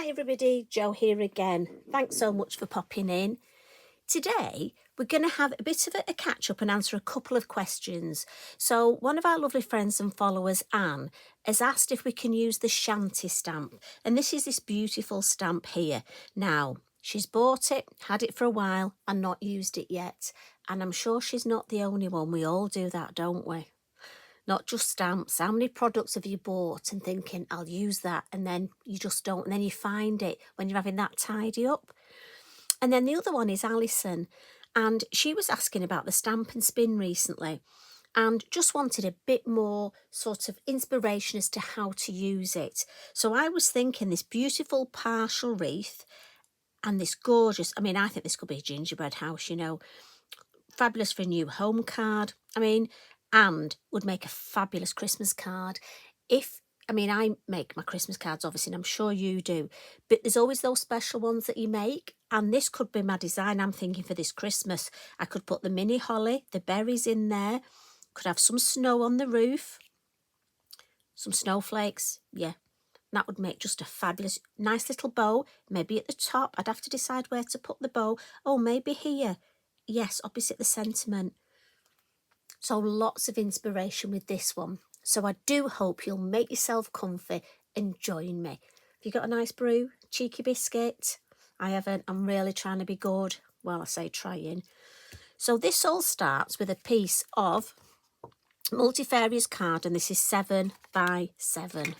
Hi everybody, Jo here again. Thanks so much for popping in. Today we're going to have a bit of a catch up and answer a couple of questions. So one of our lovely friends and followers, Anne, has asked if we can use the Shanty stamp. And this is this beautiful stamp here. Now, she's bought it, had it for a while and not used it yet. And I'm sure she's not the only one. We all do that, don't we? Not just stamps. How many products have you bought and thinking, I'll use that, and then you just don't, and then you find it when you're having that tidy up? And then the other one is Alison, and she was asking about the stamp and spin recently and just wanted a bit more sort of inspiration as to how to use it. So I was thinking this beautiful partial wreath and this gorgeous, I think this could be a gingerbread house, you know, fabulous for a new home card. And would make a fabulous Christmas card. I make my Christmas cards, obviously, and I'm sure you do, but there's always those special ones that you make, and this could be my design. I'm thinking for this Christmas, I could put the mini holly, the berries in there, could have some snow on the roof, some snowflakes, yeah. That would make just a fabulous, nice little bow, maybe at the top. I'd have to decide where to put the bow. Oh, maybe here. Yes, opposite the sentiment. So lots of inspiration with this one. So I do hope you'll make yourself comfy and join me. Have you got a nice brew? Cheeky biscuit? I haven't. I'm really trying to be good. Well, I say trying. So this all starts with a piece of multifarious card, and this is 7 by 7.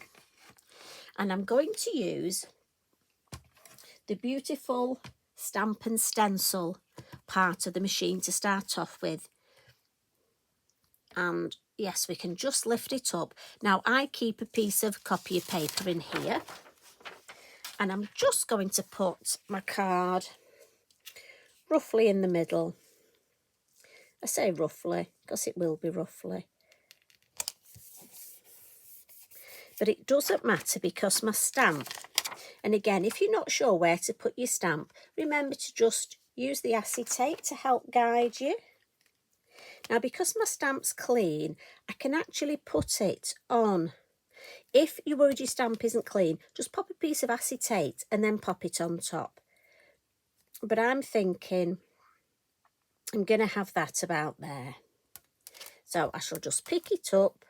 And I'm going to use the beautiful stamp and stencil part of the machine to start off with. And yes, we can just lift it up. Now I keep a piece of copy paper in here, and I'm just going to put my card roughly in the middle. I say roughly because it will be roughly, but it doesn't matter because my stamp, and again, if you're not sure where to put your stamp, remember to just use the acetate to help guide you. Now, because my stamp's clean, I can actually put it on. If you're worried your stamp isn't clean, just pop a piece of acetate and then pop it on top. But I'm thinking I'm going to have that about there. So I shall just pick it up.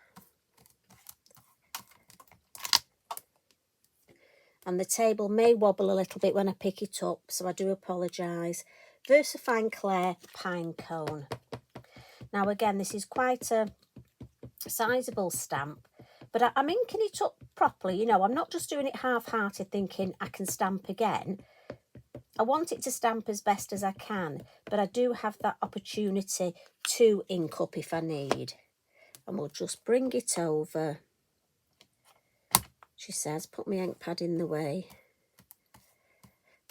And the table may wobble a little bit when I pick it up, so I do apologise. Versafine Clair Pinecone. Now, again, this is quite a sizable stamp, but I'm inking it up properly. You know, I'm not just doing it half-hearted thinking I can stamp again. I want it to stamp as best as I can, but I do have that opportunity to ink up if I need. And we'll just bring it over. She says, put my ink pad in the way.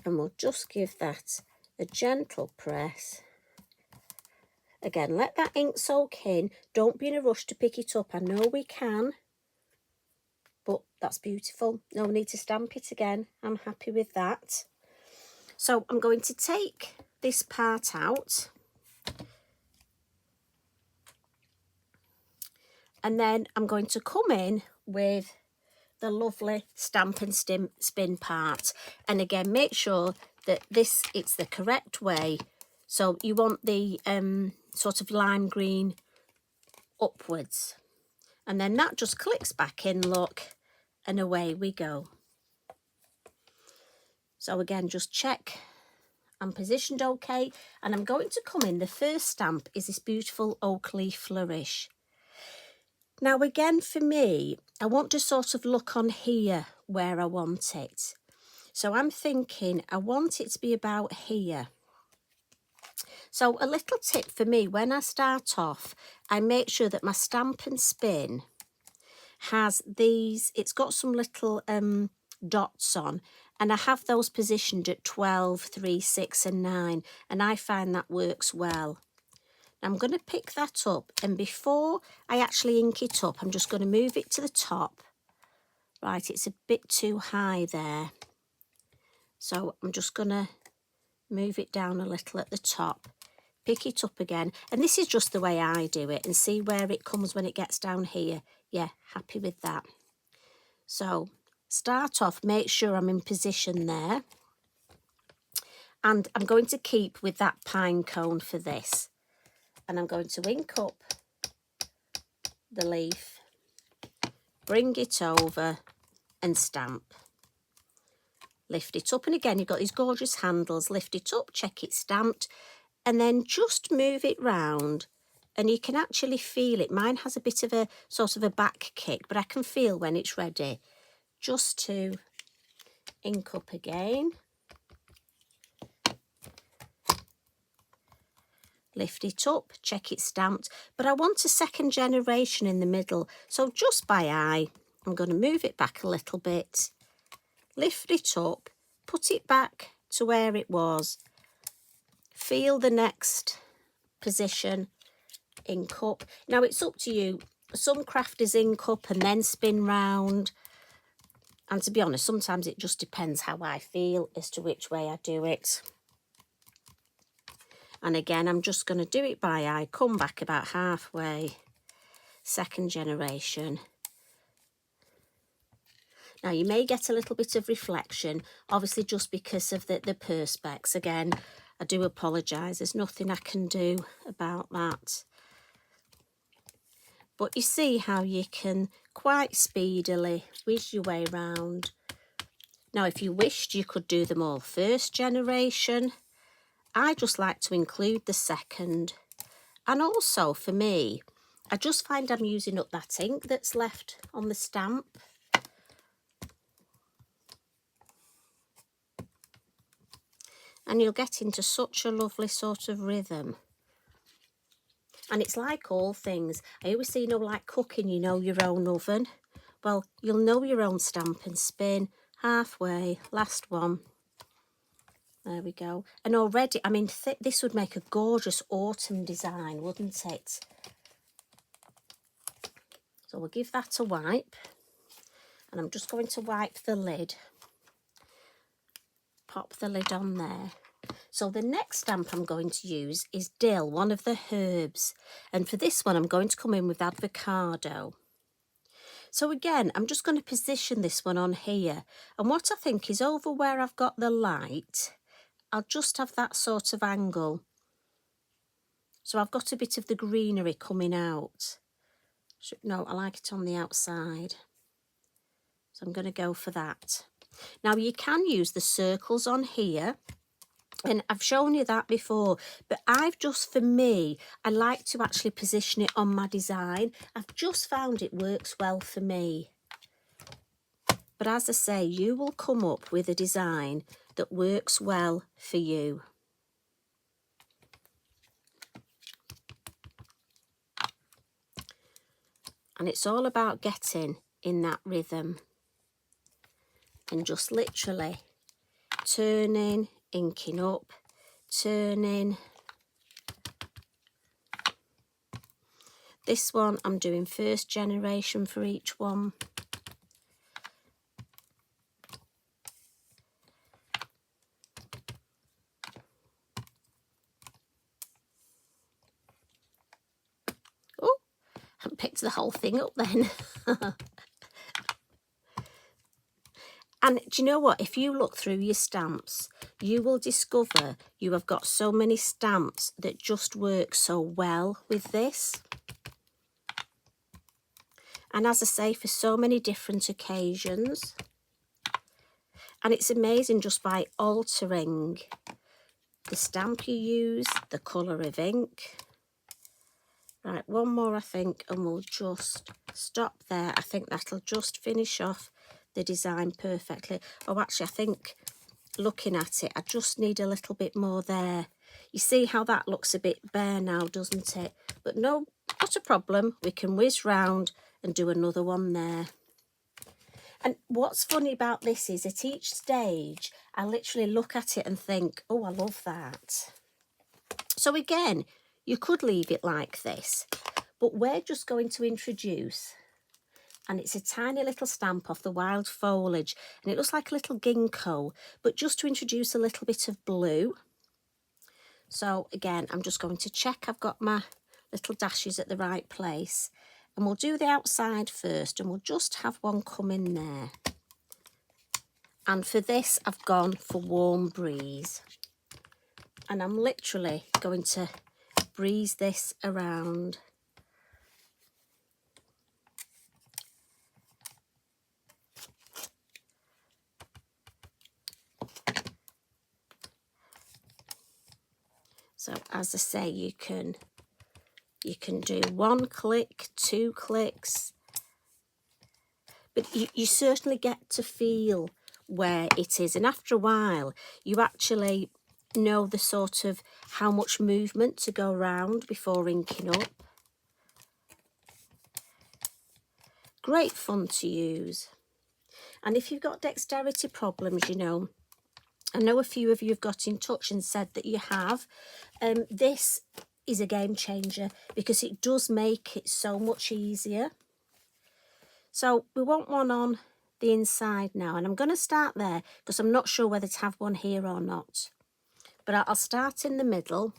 And we'll just give that a gentle press. Again, let that ink soak in. Don't be in a rush to pick it up. I know we can, but that's beautiful. No need to stamp it again. I'm happy with that. So I'm going to take this part out. And then I'm going to come in with the lovely stamp and spin part. And again, make sure that it's the correct way. So you want the sort of lime green upwards, and then that just clicks back in, look, and away we go. So again, just check I'm positioned okay, and I'm going to come in. The first stamp is this beautiful oak leaf flourish. Now again, for me, I want to sort of look on here where I want it. So I'm thinking I want it to be about here. So a little tip for me, when I start off, I make sure that my stamp and spin has these, it's got some little dots on, and I have those positioned at 12, 3, 6 and 9, and I find that works well. I'm going to pick that up, and before I actually ink it up, I'm just going to move it to the top. Right, it's a bit too high there. So I'm just going to move it down a little at the top. Pick it up again, and this is just the way I do it, and see where it comes when it gets down here. Yeah, happy with that. So start off, make sure I'm in position there. And I'm going to keep with that pine cone for this. And I'm going to ink up the leaf, bring it over and stamp. Lift it up, and again you've got these gorgeous handles. Lift it up, check it's stamped, and then just move it round, and you can actually feel it. Mine has a bit of a sort of a back kick, but I can feel when it's ready. Just to ink up again. Lift it up, check it's stamped, but I want a second generation in the middle, so just by eye I'm going to move it back a little bit, lift it up, put it back to where it was, feel the next position, ink up. Now it's up to you. Some crafters ink up and then spin round, and to be honest, sometimes it just depends how I feel as to which way I do it. And again, I'm just going to do it by eye, come back about halfway, second generation. Now you may get a little bit of reflection, obviously just because of the perspex. Again, I do apologise, there's nothing I can do about that. But you see how you can quite speedily whiz your way round. Now if you wished, you could do them all first generation. I just like to include the second. And also for me, I just find I'm using up that ink that's left on the stamp. And you'll get into such a lovely sort of rhythm. And it's like all things. I always say, you know, like cooking, you know your own oven. Well, you'll know your own stamp and spin. Halfway, last one. There we go. And already, I mean, this would make a gorgeous autumn design, wouldn't it? So we'll give that a wipe. And I'm just going to wipe the lid. Pop the lid on there. So the next stamp I'm going to use is Dill, one of the herbs. And for this one, I'm going to come in with Avocado. So again, I'm just going to position this one on here. And what I think is over where I've got the light, I'll just have that sort of angle. So I've got a bit of the greenery coming out. No, I like it on the outside. So I'm going to go for that. Now you can use the circles on here. And I've shown you that before, but I've just, for me, I like to actually position it on my design. I've just found it works well for me. But as I say, you will come up with a design that works well for you. And it's all about getting in that rhythm and just literally turning, inking up, turning. This one I'm doing first generation for each one. Oh, I picked the whole thing up then. And do you know what? If you look through your stamps, you will discover you have got so many stamps that just work so well with this. And as I say, for so many different occasions. And it's amazing just by altering the stamp you use, the colour of ink. Right, one more I think, and we'll just stop there. I think that'll just finish off the design perfectly. Oh, actually, I think looking at it, I just need a little bit more there. You see how that looks a bit bare now, doesn't it? But no, not a problem. We can whiz round and do another one there. And what's funny about this is at each stage, I literally look at it and think, oh, I love that. So again, you could leave it like this, but we're just going to introduce, and it's a tiny little stamp off the wild foliage, and it looks like a little ginkgo, but just to introduce a little bit of blue. So again, I'm just going to check I've got my little dashes at the right place, and we'll do the outside first, and we'll just have one come in there. And for this, I've gone for Warm Breeze. And I'm literally going to breeze this around. So as I say, you can do 1 click, 2 clicks, but you certainly get to feel where it is. And after a while, you actually know the sort of how much movement to go around before inking up. Great fun to use. And if you've got dexterity problems, you know, I know a few of you have got in touch and said that you have. This is a game changer because it does make it so much easier. So we want one on the inside now, and I'm going to start there because I'm not sure whether to have one here or not. But I'll start in the middle,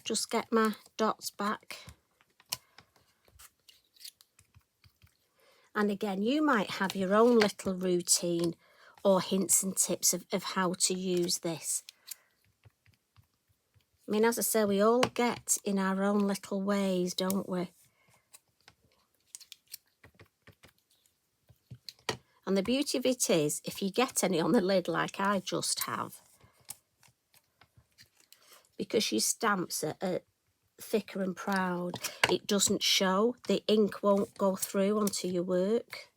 just get my dots back. And again, you might have your own little routine or hints and tips of how to use this. I mean, as I say, we all get in our own little ways, don't we? And the beauty of it is, if you get any on the lid like I just have, because your stamps are thicker and proud, it doesn't show. The ink won't go through onto your work.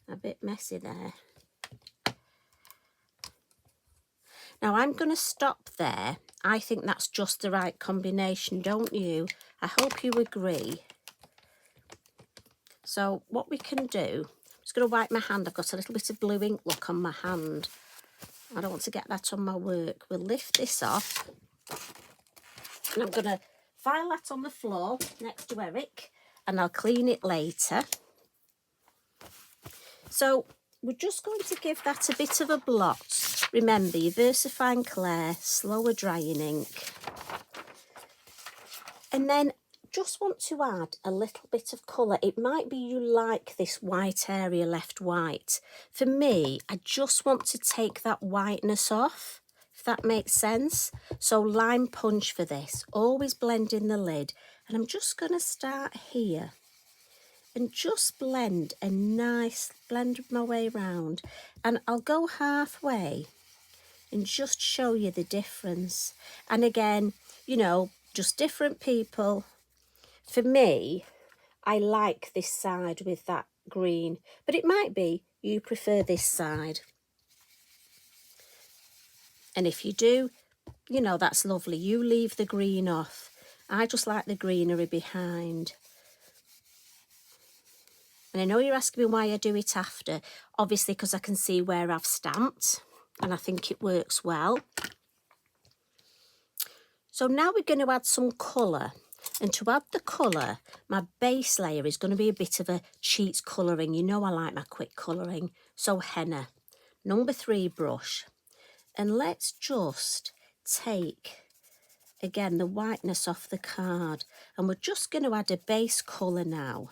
A bit messy there. Now I'm going to stop there. I think that's just the right combination, don't you? I hope you agree. So what we can do, I'm just going to wipe my hand. I've got a little bit of blue ink look on my hand. I don't want to get that on my work. We'll lift this off. And I'm going to file that on the floor next to Eric, and I'll clean it later. So we're just going to give that a bit of a blot. Remember, your Versafine Clair, slower drying ink. And then just want to add a little bit of colour. It might be you like this white area left white. For me, I just want to take that whiteness off, if that makes sense. So lime punch for this, always blend in the lid. And I'm just going to start here and just blend my way around. And I'll go halfway and just show you the difference. And again, you know, just different people. For me, I like this side with that green, but it might be you prefer this side. And if you do, you know, that's lovely. You leave the green off. I just like the greenery behind. And I know you're asking me why I do it after. Obviously, because I can see where I've stamped, and I think it works well. So now we're going to add some colour. And to add the colour, my base layer is going to be a bit of a cheats colouring. You know I like my quick colouring. So Henna, number 3 brush. And let's just take, again, the whiteness off the card. And we're just going to add a base colour now.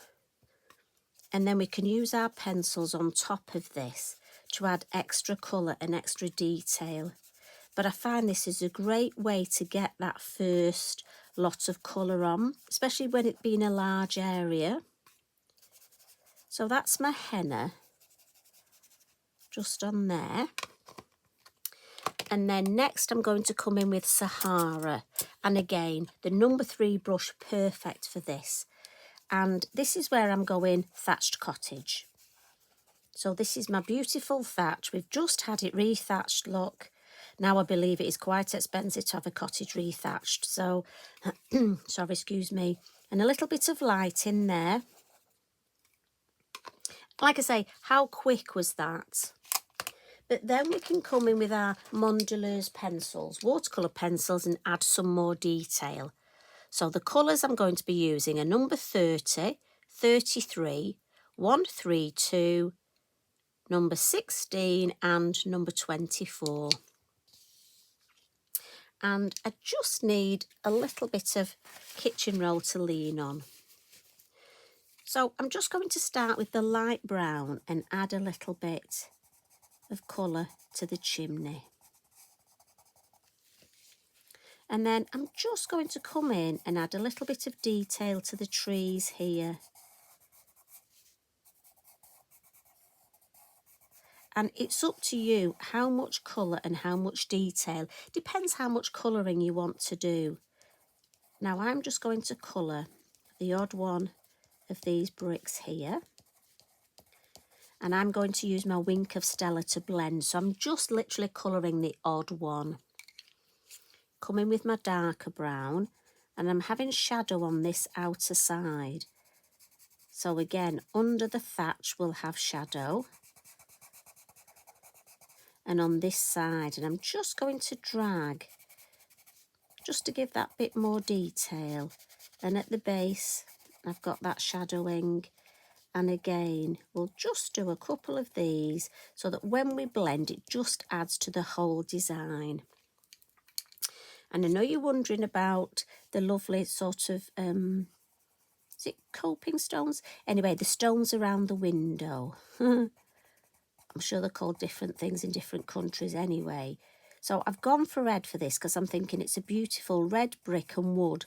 And then we can use our pencils on top of this to add extra colour and extra detail. But I find this is a great way to get that first lot of colour on, especially when it being a large area. So that's my henna, just on there. And then next I'm going to come in with Sahara. And again, the number 3 brush, perfect for this. And this is where I'm going thatched cottage. So this is my beautiful thatch. We've just had it rethatched, look. Now I believe it is quite expensive to have a cottage rethatched. So, sorry, excuse me. And a little bit of light in there. Like I say, how quick was that? But then we can come in with our Mondelez pencils, watercolour pencils, and add some more detail. So the colours I'm going to be using are number 30, 33, 132, number 16 and number 24. And I just need a little bit of kitchen roll to lean on. So I'm just going to start with the light brown and add a little bit of colour to the chimney. And then I'm just going to come in and add a little bit of detail to the trees here. And it's up to you how much colour and how much detail. Depends how much colouring you want to do. Now I'm just going to colour the odd one of these bricks here. And I'm going to use my Wink of Stella to blend. So I'm just literally colouring the odd one. Come in with my darker brown, and I'm having shadow on this outer side. So again, under the thatch we'll have shadow. And on this side, and I'm just going to drag just to give that bit more detail. And at the base, I've got that shadowing. And again, we'll just do a couple of these so that when we blend, it just adds to the whole design. And I know you're wondering about the lovely sort of, is it coping stones? Anyway, the stones around the window. I'm sure they're called different things in different countries anyway. So I've gone for red for this because I'm thinking it's a beautiful red brick and wood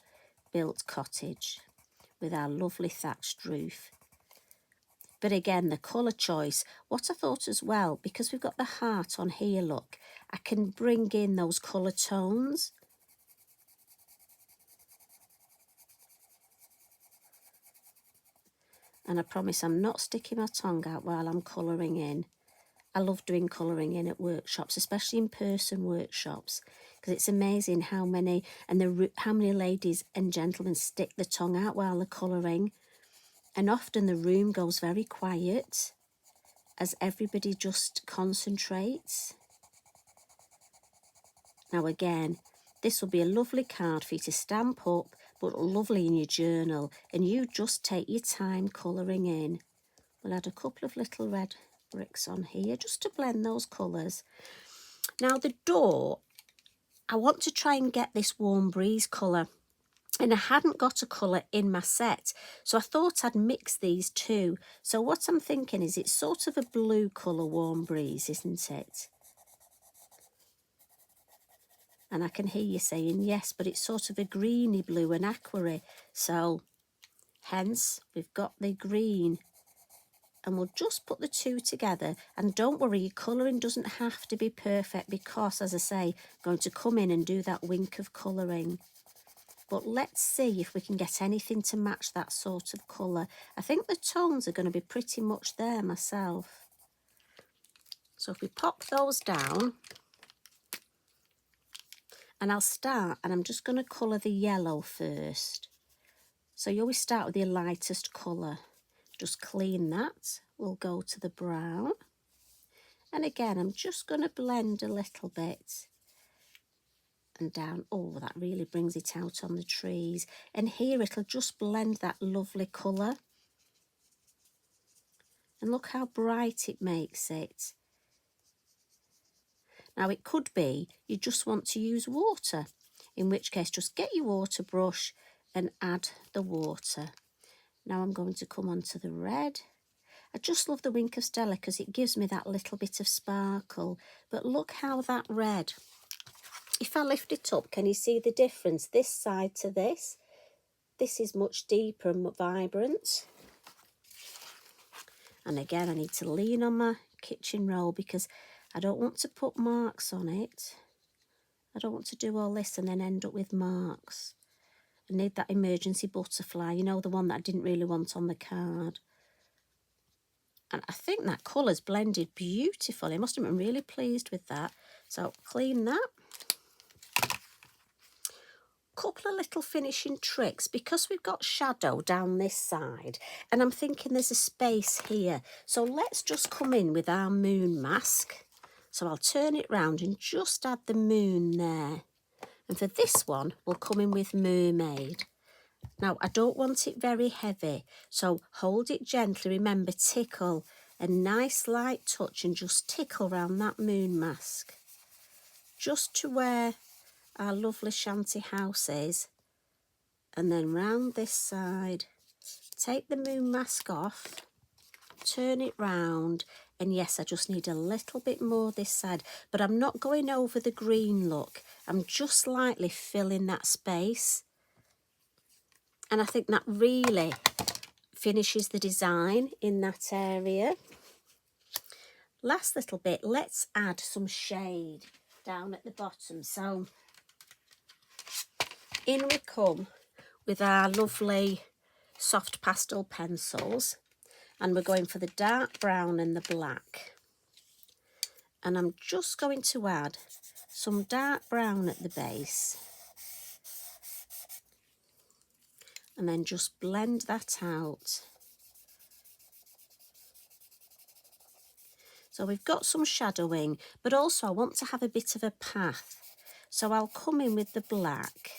built cottage with our lovely thatched roof. But again, the colour choice, what I thought as well, because we've got the heart on here, look, I can bring in those colour tones. And I promise I'm not sticking my tongue out while I'm colouring in. I love doing colouring in at workshops, especially in-person workshops, because it's amazing how many ladies and gentlemen stick the tongue out while they're colouring. And often the room goes very quiet as everybody just concentrates. Now again, this will be a lovely card for you to stamp up, but lovely in your journal, and you just take your time colouring in. We'll add a couple of little red bricks on here just to blend those colours. Now the door, I want to try and get this warm breeze colour, and I hadn't got a colour in my set, so I thought I'd mix these two. So what I'm thinking is it's sort of a blue colour warm breeze, isn't it? And I can hear you saying yes, but it's sort of a greeny blue and aqua. So hence we've got the green. And we'll just put the two together. And don't worry, your colouring doesn't have to be perfect because, as I say, I'm going to come in and do that wink of colouring. But let's see if we can get anything to match that sort of colour. I think the tones are going to be pretty much there myself. So if we pop those down, and I'll start, and I'm just going to colour the yellow first. So you always start with your lightest colour. Just clean that. We'll go to the brown. And again, I'm just going to blend a little bit. And down. Oh, that really brings it out on the trees. And here it'll just blend that lovely colour. And look how bright it makes it. Now it could be you just want to use water, in which case just get your water brush and add the water. Now I'm going to come on to the red. I just love the Wink of Stella because it gives me that little bit of sparkle. But look how that red, if I lift it up, can you see the difference? This side to this. This is much deeper and vibrant. And again, I need to lean on my kitchen roll because I don't want to put marks on it. I don't want to do all this and then end up with marks. I need that emergency butterfly, you know, the one that I didn't really want on the card. And I think that colour's blended beautifully. I must have been really pleased with that. So clean that. Couple of little finishing tricks because we've got shadow down this side and I'm thinking there's a space here. So let's just come in with our moon mask. So I'll turn it round and just add the moon there. And for this one, we'll come in with Mermaid. Now, I don't want it very heavy, so hold it gently. Remember, tickle, a nice light touch and just tickle around that moon mask. Just to where our lovely Shanty House is. And then round this side take the moon mask off, turn it round, and yes, I just need a little bit more this side, but I'm not going over the green look. I'm just lightly filling that space. And I think that really finishes the design in that area. Last little bit, let's add some shade down at the bottom. So in we come with our lovely soft pastel pencils, and we're going for the dark brown and the black. And I'm just going to add some dark brown at the base, and then just blend that out. So we've got some shadowing, but also I want to have a bit of a path. So I'll come in with the black.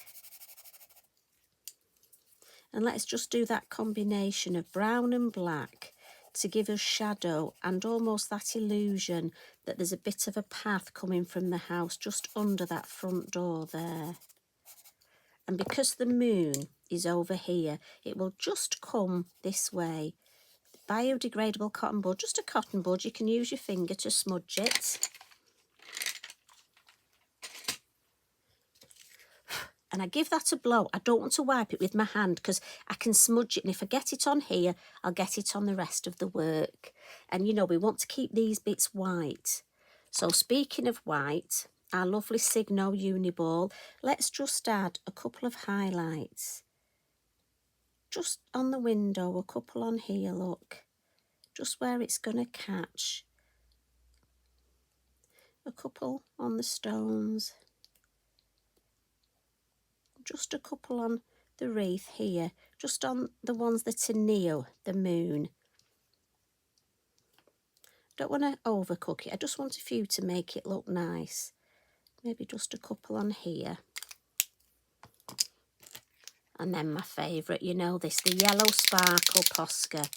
And let's just do that combination of brown and black to give us shadow and almost that illusion that there's a bit of a path coming from the house just under that front door there. And because the moon is over here, it will just come this way. Biodegradable cotton bud, just a cotton bud. You can use your finger to smudge it. And I give that a blow. I don't want to wipe it with my hand because I can smudge it. And if I get it on here, I'll get it on the rest of the work. And, you know, we want to keep these bits white. So speaking of white, our lovely Signo Uniball, let's just add a couple of highlights. Just on the window, a couple on here, look. Just where it's going to catch. A couple on the stones. Just a couple on the wreath here, just on the ones that are near the moon. Don't want to overcook it, I just want a few to make it look nice. Maybe just a couple on here. And then my favourite, you know this, the yellow sparkle Posca.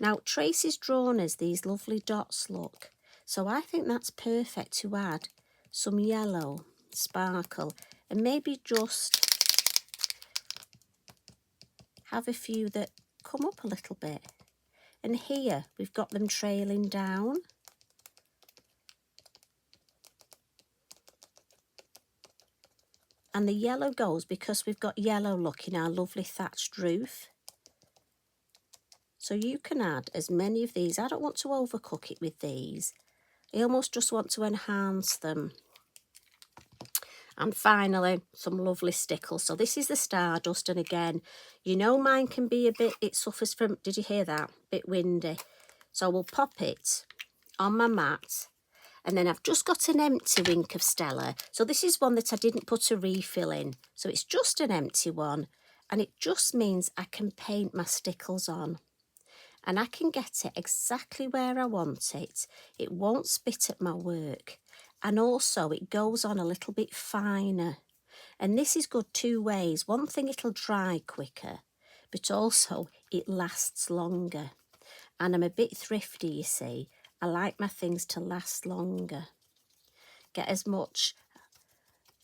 Now Tracy's drawn us these lovely dots, look. So I think that's perfect to add some yellow sparkle and maybe just have a few that come up a little bit. And here we've got them trailing down. And the yellow goes because we've got yellow look in our lovely thatched roof. So you can add as many of these. I don't want to overcook it with these. I almost just want to enhance them. And finally, some lovely Stickles. So this is the Stardust, and again, you know mine can be a bit, it suffers from, did you hear that? A bit windy. So we'll pop it on my mat, and then I've just got an empty Wink of Stella. So this is one that I didn't put a refill in. So it's just an empty one, and it just means I can paint my Stickles on. And I can get it exactly where I want it. It won't spit at my work. And also it goes on a little bit finer. And this is good two ways. One thing, it'll dry quicker, but also it lasts longer. And I'm a bit thrifty, you see. I like my things to last longer. Get as much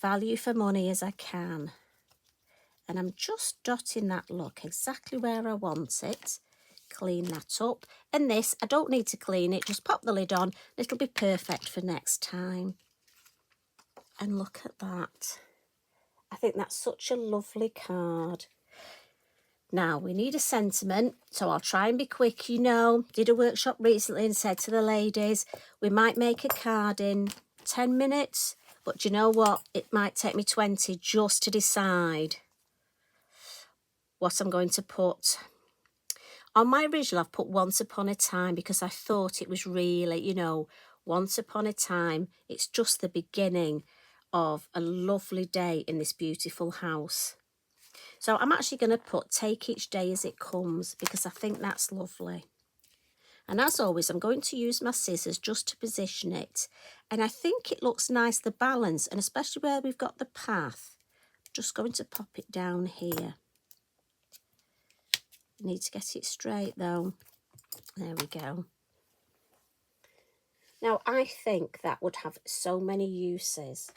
value for money as I can. And I'm just dotting that look exactly where I want it. Clean that up. And this, I don't need to clean it, just pop the lid on. It'll be perfect for next time. And look at that. I think that's such a lovely card. Now, we need a sentiment, so I'll try and be quick. You know, did a workshop recently and said to the ladies, we might make a card in 10 minutes, but do you know what? It might take me 20 just to decide what I'm going to put. On my original, I've put Once Upon a Time because I thought it was really, you know, Once Upon a Time. It's just the beginning of a lovely day in this beautiful house. So I'm actually going to put Take Each Day As It Comes because I think that's lovely. And as always, I'm going to use my scissors just to position it. And I think it looks nice, the balance, and especially where we've got the path. I'm just going to pop it down here. Need to get it straight though. There we go. Now I think that would have so many uses.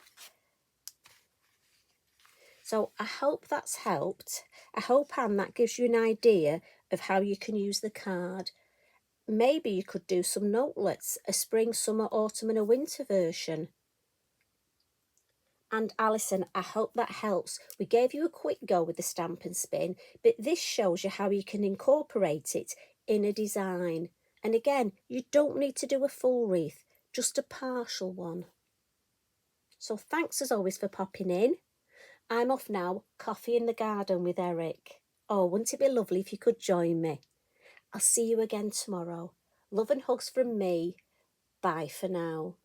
So I hope that's helped. I hope, Anne, that gives you an idea of how you can use the card. Maybe you could do some notelets, a spring, summer, autumn and a winter version. And Alison, I hope that helps. We gave you a quick go with the stamp and spin, but this shows you how you can incorporate it in a design. And again, you don't need to do a full wreath, just a partial one. So thanks as always for popping in. I'm off now, coffee in the garden with Eric. Oh, wouldn't it be lovely if you could join me? I'll see you again tomorrow. Love and hugs from me. Bye for now.